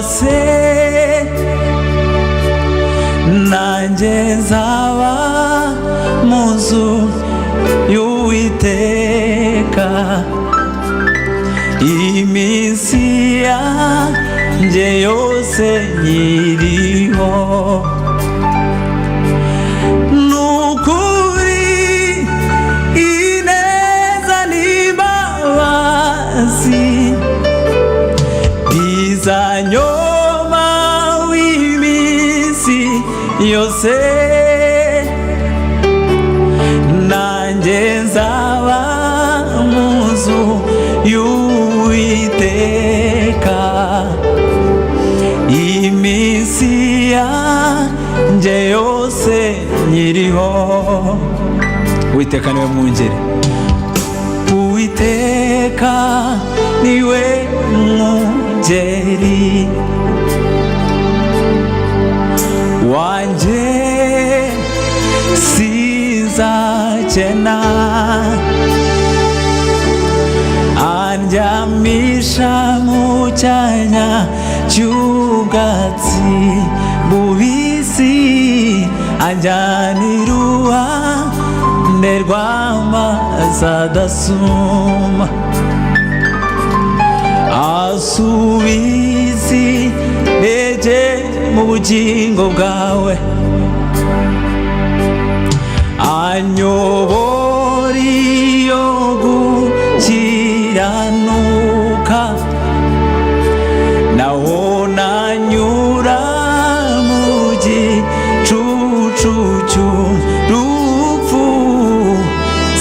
yose nanjye nzaba mu nzu y'Uwiteka iminsi yanjye yose nyiriho. Nukuri ineza n'imbabazi bizanyoma w'iminsi yose, nanjye nzaba mu nzu y'Uwiteka iminsi yanjye yose nyiriho. Uwiteka niwe mwungeri, Uwiteka niwe mwungeri wanjye, sinzakena. Andyamisha mu cyanya cy'ubwatsi bubisi, anjyana iruhande rw'amazi adasuma, asubiza intege mu bugingo bwawe, anyobora iyo gukiranuka, naho nanyura mu gicucu cy'urupfu,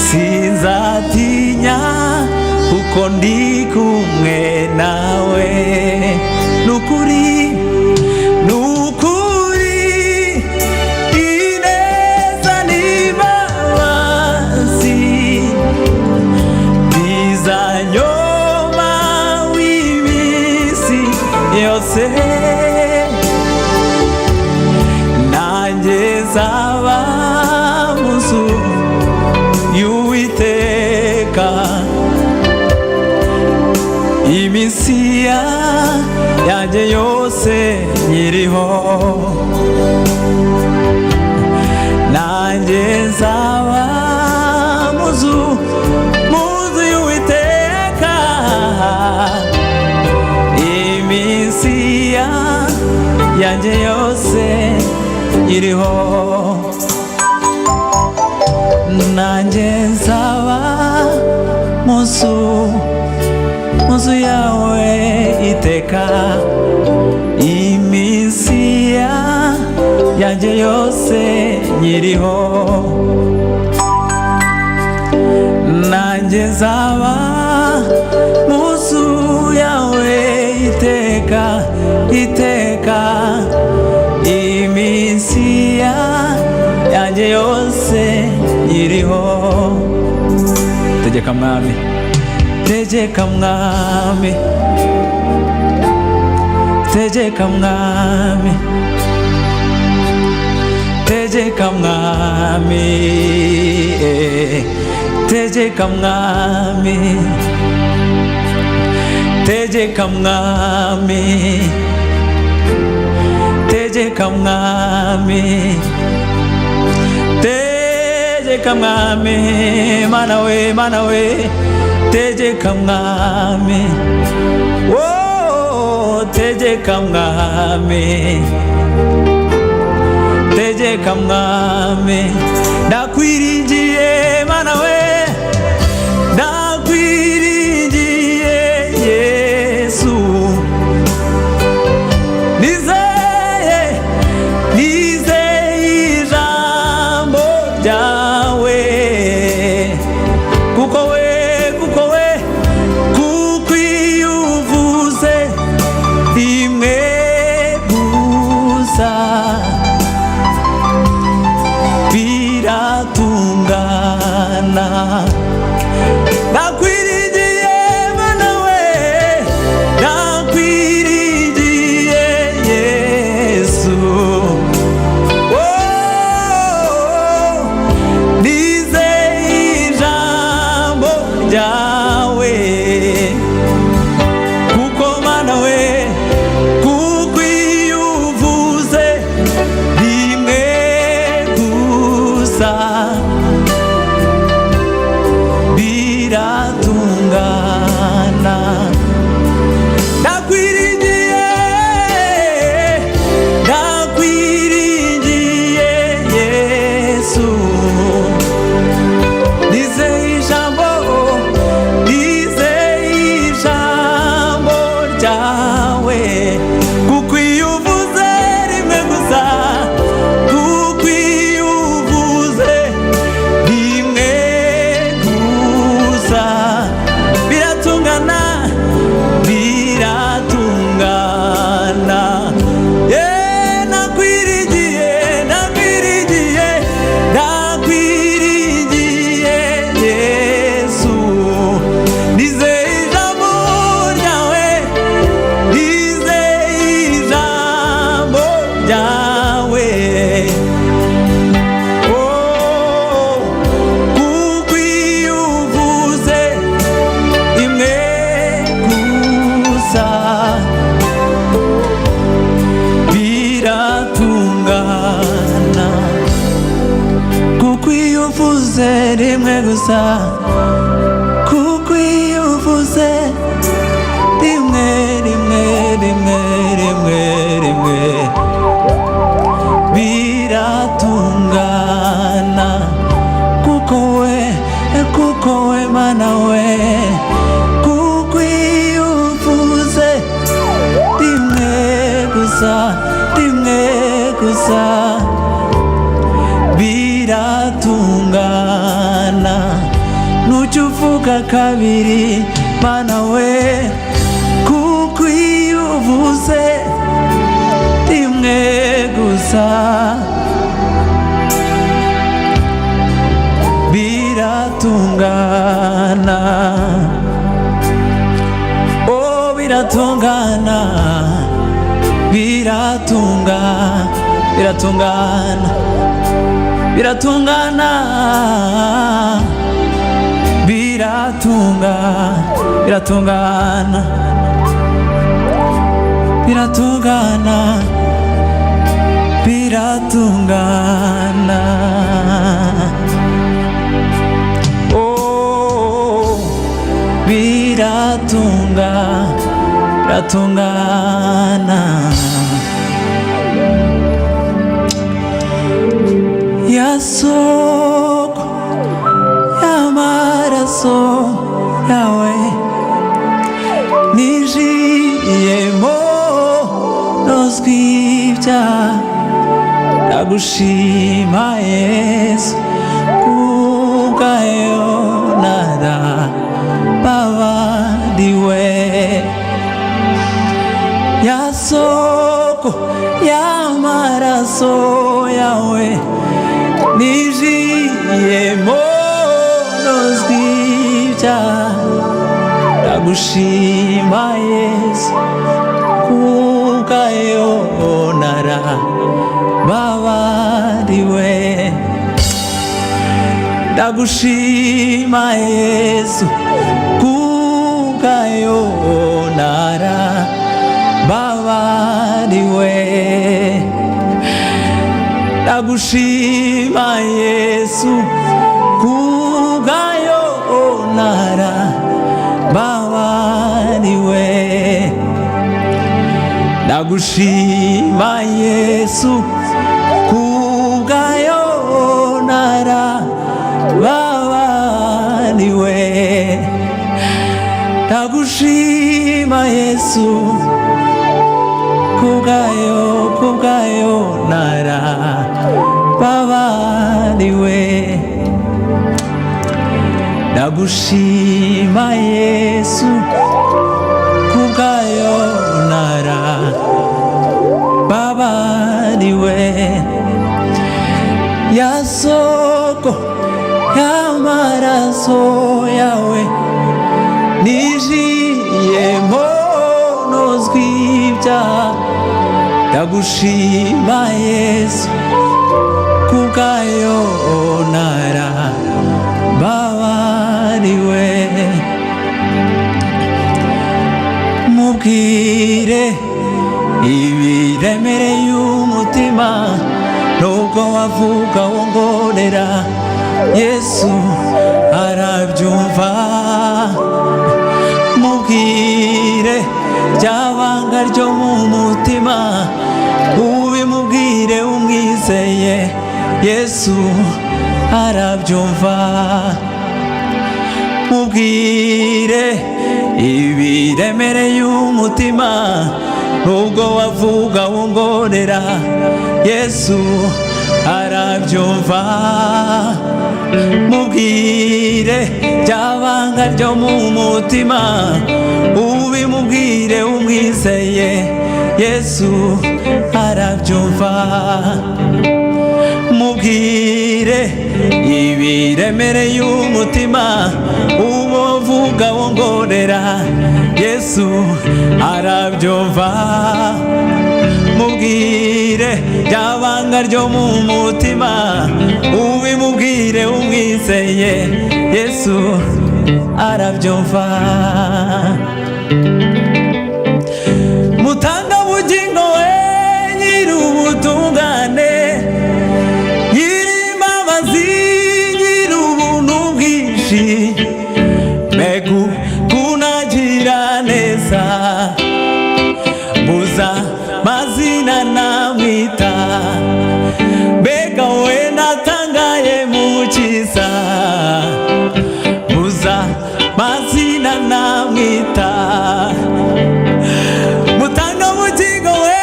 sinzatinya kuko ndi kumwe nawe. Nukuri ineza n'imbabazi bizanyoma w'iminsi yose, nanjye nzaba mu nzu y'Uwiteka iminsi yanjye yose nyiriho. Nanjye nzaba mu nzu y'Uwiteka iminsi yanjye yose nyiriho. Nanjye nzaba mu nzu yawe iteka iminsi yanjye yose nyiriho. Nanjye nzaba mu nzu yawe iteka iminsi yanjye yose nyiriho. Tegeka mwami, tegeka mwami, tegeka mwami, tegeka mwami, tegeka mwami, tegeka mwami, tegeka mwami, tegeka mwami, mana we, tegeka mwami, oh tegeka mwami, tegeka mwami, ndakwiringiye mana we, ndakwiringiye Yesu, nizeye ijambo ryawe, kuko iyo uvuze rimwe gusa biratungana. ryawe. Kuko iyo uvuze rimwe gusa biratungana. Kuko iyo uvuze rimwe gusa, kuko iyo uvuze rimwe rimwe rimwe rimwe rimwe biratungana. Kuko we Mana we, kuko iyo uvuze rimwe gusa, rimwe gusa biratungana. Nucyo uvuga kabiri Mana we, kuko iyo uvuze rimwe gusa biratungana. Oh biratungana, biratungana, biratungana, biratungana, biratungana, biratungana, biratungana. Oh biratungana. Ya soko y'amaraso yawe ninjiyemo nozwa ibyaha. Ndagushima Yesu, kubwayo narababariwe. Ya soko y'amaraso yawe ninjiyemo nozwa ibyaha. Ndagushima Yesu, kubwayo narababariwe. Ndagushima Yesu, kubwayo narababariwe. Ndagushima Yesu, kubwayo narababariwe. Ndagushima Yesu, kubwayo narababariwe. Ndagushima Yesu, kubwayo narababariwe. Ndagushima Yesu, kubwayo narababariwe. Ya soko y'amaraso yawe ninjiyemo nozwa ibyaha. Ndagushima Yesu, kubwayo narababariwe. Mubwire ibiremereye umutima, nubwo wavuga wongorera, Yesu arabyumva. Mubwire ryabanga ryo mu mutima, ubimubwire umwizeye, Yesu arabyumva. Mubwire ibiremereye umutima, nubwo wavuga wongorera, Yesu arabyumva. Mubwire ryabanga ryo mu mutima, ubimubwire umwizeye, Yesu arabyumva. Mubwire ibiremereye umutima, uvuga wongorera, Yesu arabyumva. Mubwire umubwire ryabanga ryo mu mutima, ubimubwire umwizeye Yesu arabyumva. Mutanga bugingo we nyiri ubutungane, nyiri imbabazi, nyiri ubuntu bwinshi, mbega kunagira neza, mbuza mazina namwita, mbega we natangaye mukiza, mbuza mazina namwita. Mutanga bugingo we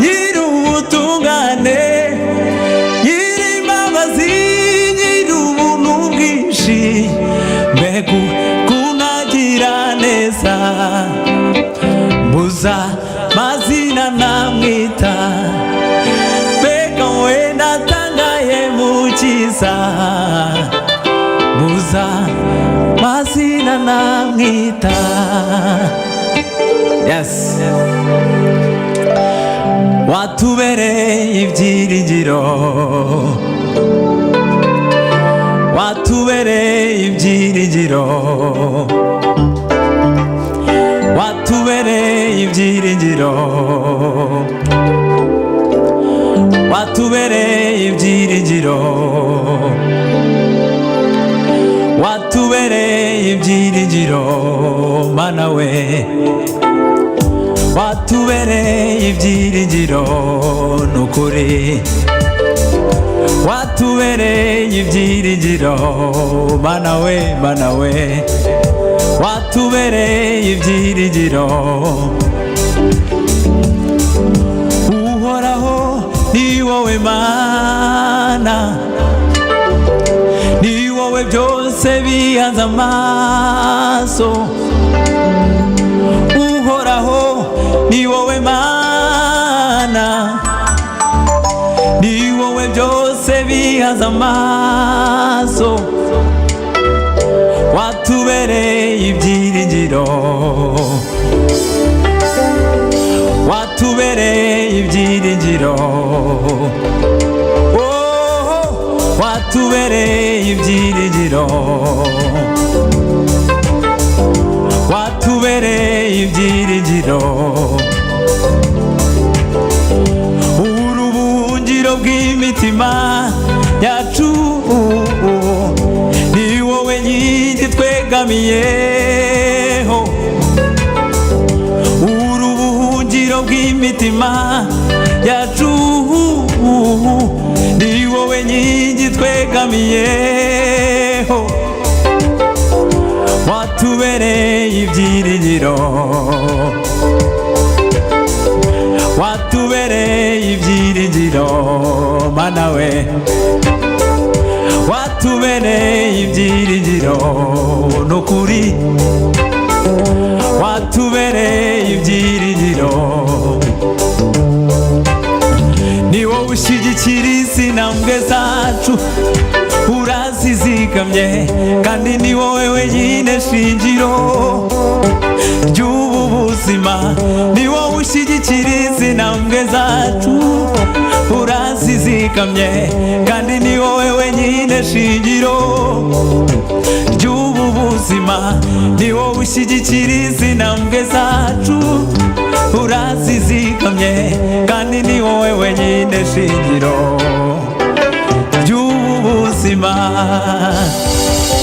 nyiri ubutungane, nyiri imbabazi, nyiri ubuntu bwinshi, mbega kunagira neza, mbuza mazina namwita, mbega we natangaye mukiza, mbuza mazina namwita. Yes. Watubereye ibyiringiro, watubereye ibyiringiro, watubereye ibyiringiro, watubereye ibyiringiro, watubereye ibyiringiro, mana we, watubereye ibyiringiro nukuri, watubereye ibyiringiro, mana we, mana we, watubereye ibyiringiro. Uhoraho ni wowe mana, ni wowe byose bihanze amaso. Uhoraho ni wowe mana, ni wowe byose bihanze amaso, watubereye ibyiringiro, watubereye ibyiringiro, oh, watubereye ibyiringiro, watubereye ibyiringiro. Ubuhungiro bw'imitima yacu, ni wowe nyinshi twegamiyeho. Ubuhungiro bw'imitima yacu, ni wowe nyinshi twegamiyeho, watubereye ibyiringiro, watubereye ibyiringiro, mana we, watubereye ibyiringiro nukuri, watubereye ibyiringiro. Ni wowe ushyigikira intambwe zacu, urazizigamye, kandi ni wowe wenyine shingiro ry'ubu buzima. Ni wowe ushyigikira intambwe zacu, urazizigamye, kandi ni wowe wenyine shingiro ry'ubu buzima. Ni wowe ushyigikira intambwe zacu, urazizigamye, kandi ni wowe wenyine shingiro ry'ubu buzima.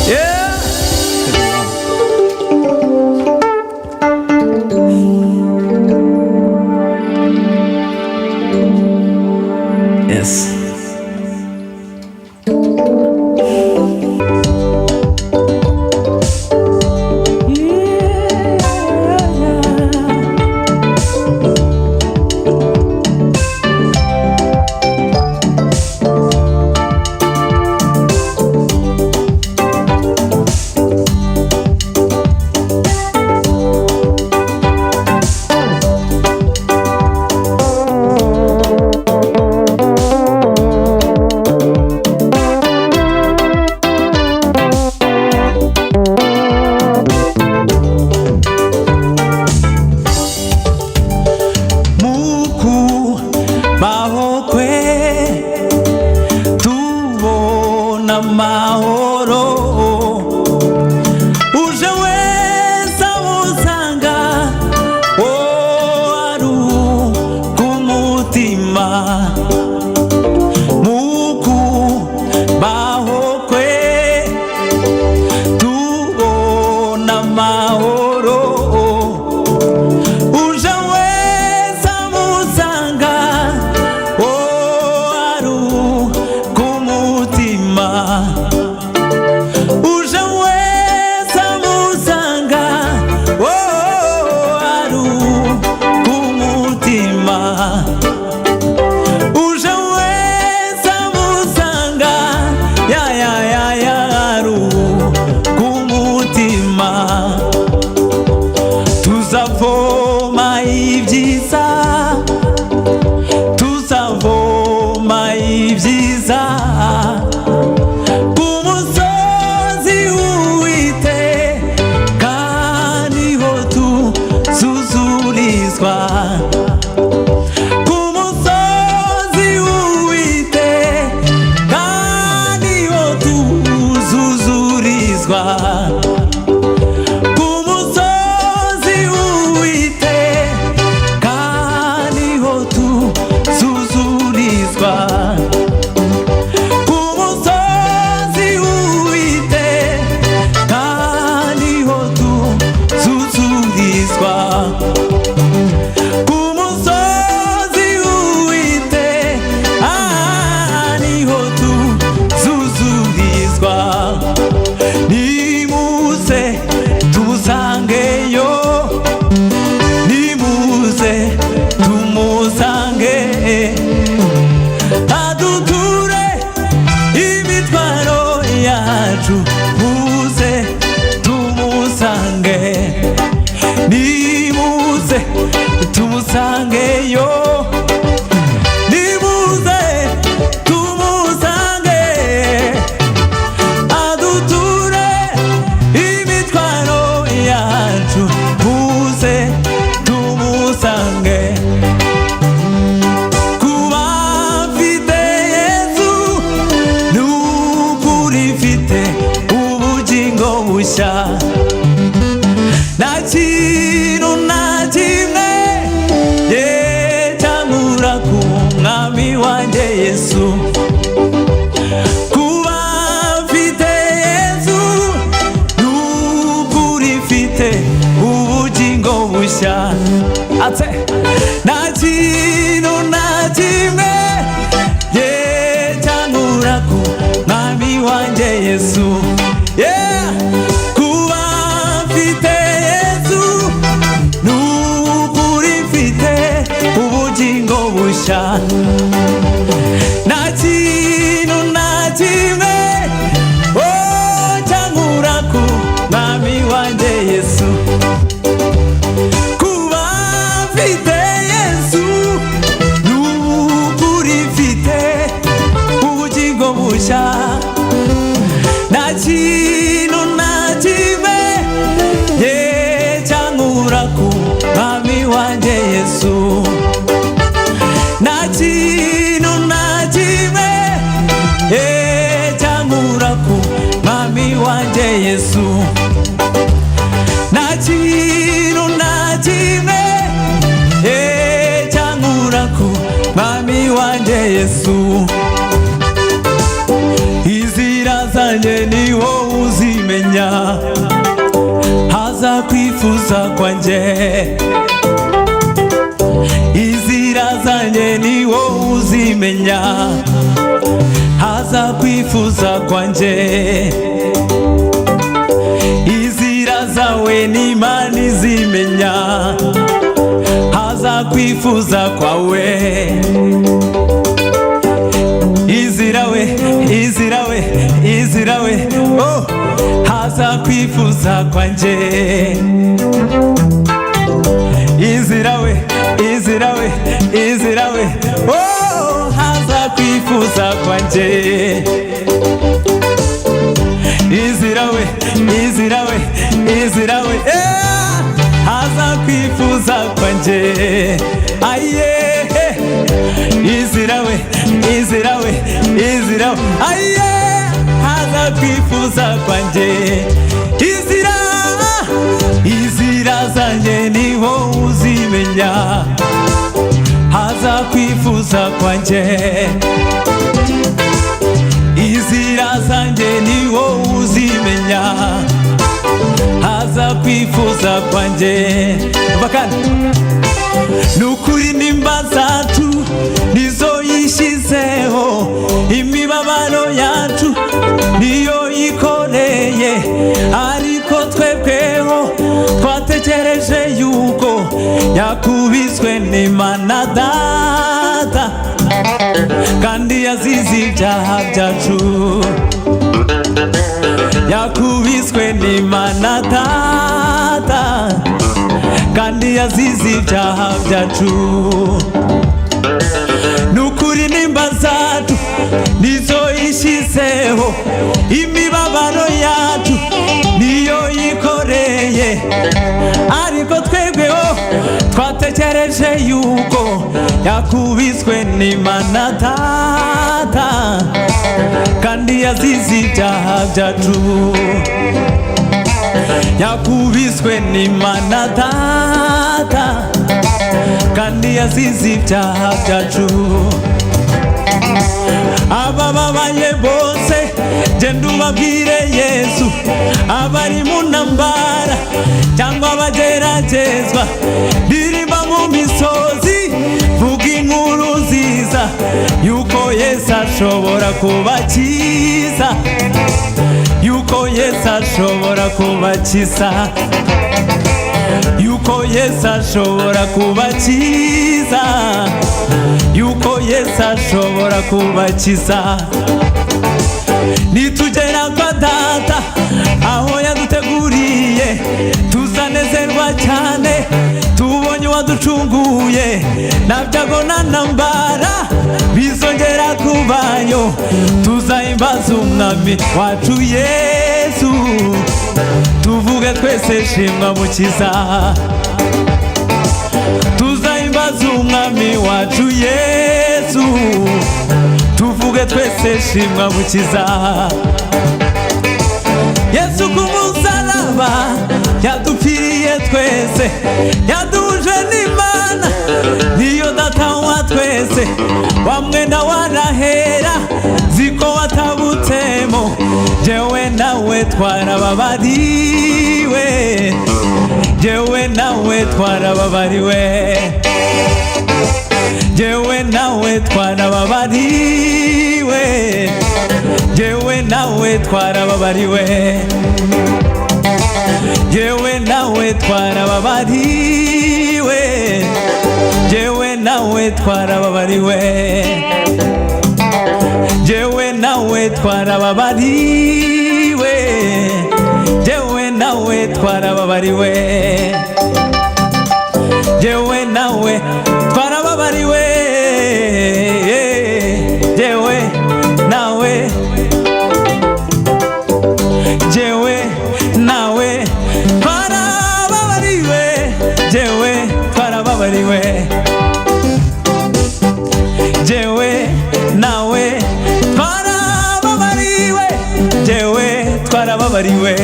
Yeah. Yes. bahokwe tubona amahoro uje wese awusanga aruhuka umutima muku bahokwe tubona amahoro uje wese awusanga aruhuka umutima uje wese awusanga aruhuka umutima uje wese awusanga aruhuka umutima tuzavoma ibyiza tuzavoma ibyiza ku musozi w'Uwiteka niho tuzuzurizwa ku musozi w'Uwiteka niho tuzuzurizwa ku musozi w'Uwiteka niho tuzuzurizwa ku musozi w'Uwiteka niho tuzuzurizwa ku musozi w'Uwiteka niho tuzuzurizwa nimuze tumusangeyo nimuze tumusange aduture imitwaro yacu muze tumusange nimuze tumusangeyo nimuze tumusange aduture imitwaro yacu muze tumusange kuba mfite Yesu n'ukuri mfite ubugingo bushya nta kintu na kimwe cyankura ku mwami wanjye Yesu kuba mfite Yesu n'ukuri mfite ubugingo bushya nta kintu na kimwe cyankura ku mwami wanjye Yesu kuba mfite Yesu n'ukuri mfite ubugingo bushya nta kintu na kimwe cyankura ku mwami wanjye Yesu kuba mfite Yesu n'ukuri mfite ubugingo bushya nta kintu na kimwe cyankura ku mwami wanjye Yesu nta kintu na kimwe cyankura ku mwami wanjye Yesu nta kintu na kimwe cyankura ku mwami wanjye Yesu inzira zanjye ni wowe uzimenya haza kwifuza kwanjye inzira zanjye ni wowe uzimenya haza kwifuza kwanjye inzira zawe ni Imana izimenya haza kwifuza kwawe inzira we haza kwifuza kwanjye inzira we haza kwifuza kwanjye inzira we haza kwifuza kwanjye aye kwifuza kwanjye, inzira zanjye ni wowe uzimenya, haza kwifuza kwanjye, inzira zanjye ni wowe uzimenya, haza kwifuza kwanjye. Bakana nukuri nimba zacu nizo yishizeho, imibabaro yacu niyo yikoreye, ariko twebweho twatekereje yuko yakubiswe n'Imana Data, kandi yazize ibyaha byacu, yakubiswe n'Imana Data, kandi yazize ibyaha byacu. Nukuri nimba zacu nizo yishizeho, imibabaro yacu niyo yikoreye, ariko twebweho twatekereje yuko yakubiswe n'Imana Data, kandi yazize ibyaha byacu, yakubiswe n'Imana Data, kandi yazize ibyaha byacu. Abababaye bose genda ubabwire Yesu, abari mu ntambara cyangwa abageragezwa, ndirimba mu misozi vuga inkuru nziza yuko Yesu ashobora kubakiza, yuko Yesu ashobora kubakiza, yuko Yesu ashobora kubakiza, yuko Yesu ashobora kubakiza. Nitugera kwa Data aho yaduteguriye, tuzanezerwa cyane tubonye waducunguye, nta byago na ntambara bizongera kubayo, tuzahimbaza umwami wacu Yesu, tuvuge twese shimwa mukiza, tuzahimbaza umwami wacu Yesu, tuvuge twese shimwa mukiza. Yesu ku musaraba yadupfiriye twese, yaduhuje n'Imana niyo Data wa twese, wa mwenda warahera ziko watabutsemo, jewe nawe twarababariwe, jewe nawe twarababariwe, jewe nawe twarababariwe, jewe nawe twarababariwe, jewe nawe twarababariwe, jewe nawe twarababariwe, jewe nawe twarababariwe, jewe nawe twarababariwe, jewe nawe twarababariwe, jewe nawe, jewe nawe twarababariwe, jewe twarababariwe, jewe nawe twarababariwe, jewe twarababariwe,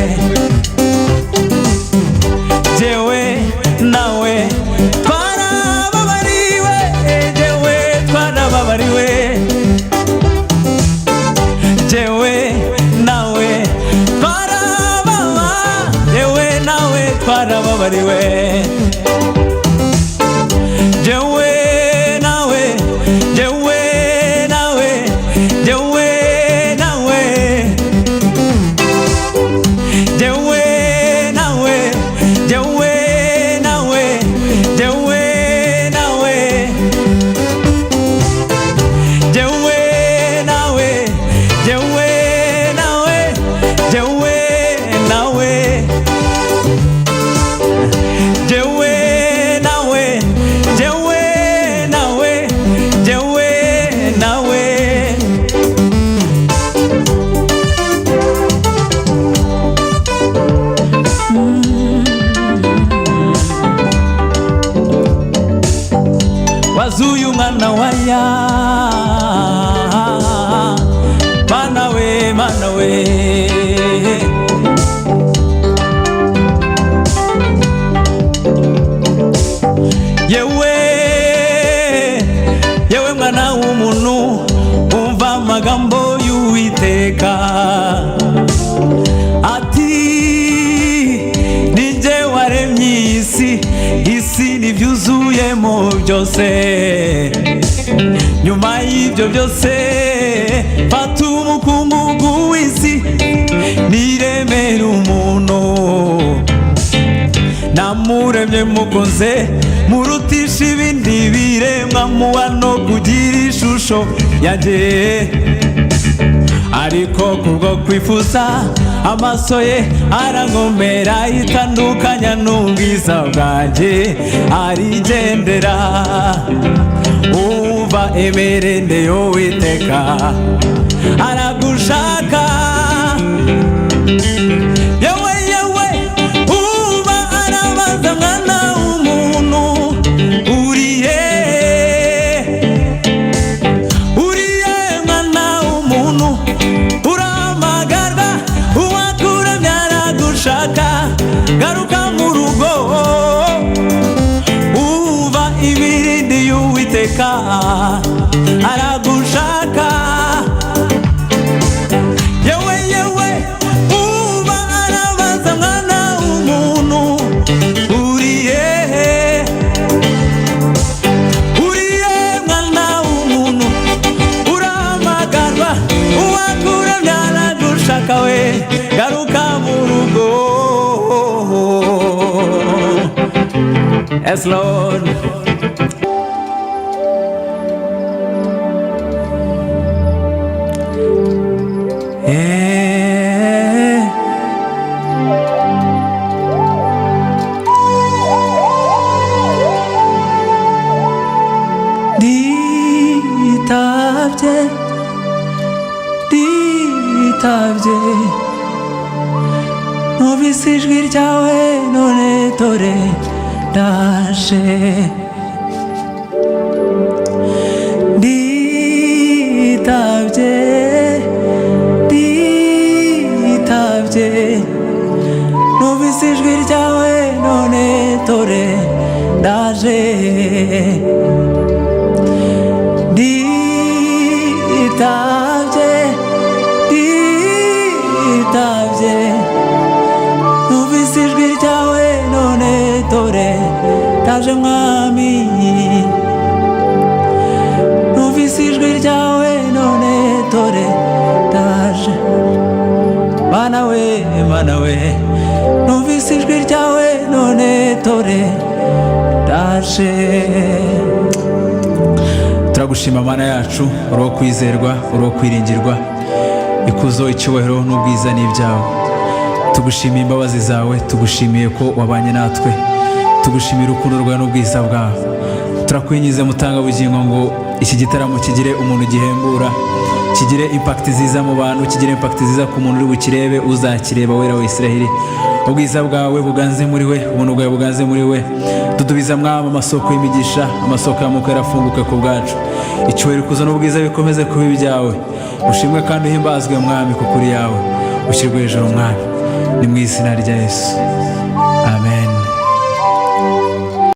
jewe nawe twarababariwe, jewe twarababariwe, jewe nawe twarababariwe, jewe nawe, jewe nawe, jewe nawe, jewe nawe, jewe nawe, jewe nawe, jewe nawe, jewe nawe, jewe nawe, jewe nawe, jewe nawe, jewe nawe. Wazuye umwana waya, mana we, mana we, amagambo y'Uwiteka ati ninjye waremye isi n'ibyuzuyemo byose. Nyuma y'ibyo byose fata umukungugu w'isi niremera umuntu, namuremye mukunze murutisha ibindi biremwa, muba no kugira ishusho yanjye. Ariko kubwo kwifuza amaso ye arangomera, itandukanya n'ubwiza bwanjye arigendera. Umva emerende y'Uwiteka aragushaka, yewe yewe uba arabaza mwana w'umuntu uriye mwana w'umuntu, uramagarwa uwakuremye aragushaka, garuka mu rugo. Uva imirindi y'Uwiteka aragushaka, yewe yewe uba arabaza mwana w'umuntu uriye mwana w'umuntu, uramagarwa uwakuremye aragushaka, we garuka mu rugo. Yes Lord. Ditabye numvise ijwi ryawe, none dore ndaje. Ditabye numvise ijwi ryawe, none dore ndaje. Ditabye numvise ijwi ryawe, none dore ndaje mwami. Numvise ijwi ryawe, none dore ndaje. Mana we numvise ijwi ryawe, none dore ndaje. Turagushima Mana yacu, uri uwo kwizerwa, uri uwo kwiringirwa. Ikuzo, icyubahiro n'ubwiza ni ibyawe. Tugushimiye imbabazi zawe, tugushimiye ko wabanye natwe, tugushimira urukundo rwawe n'ubwiza bwawe. Turakwinyize mutangabugingo ngo iki gitaramo kigire umuntu gihembura, kigire impact ziza mu bantu, kigire impact ziza ku muntu uri bukirebe, uzakireba wera wa Isiraheli. Ubwiza bwawe buganze muri we, ubuntu bwawe buganze muri we. Dudubiza mwama amasoko y'imigisha, amasoko y'amoko yarafunguke ku bwacu. Icyubahiro, ikuzo n'ubwiza bikomeze kuba ibyawe. Ushimwe kandi uhimbazwe mwami, kuko uri yawe. Ushyirwe hejuru mwami, ni mu izina rya Yesu.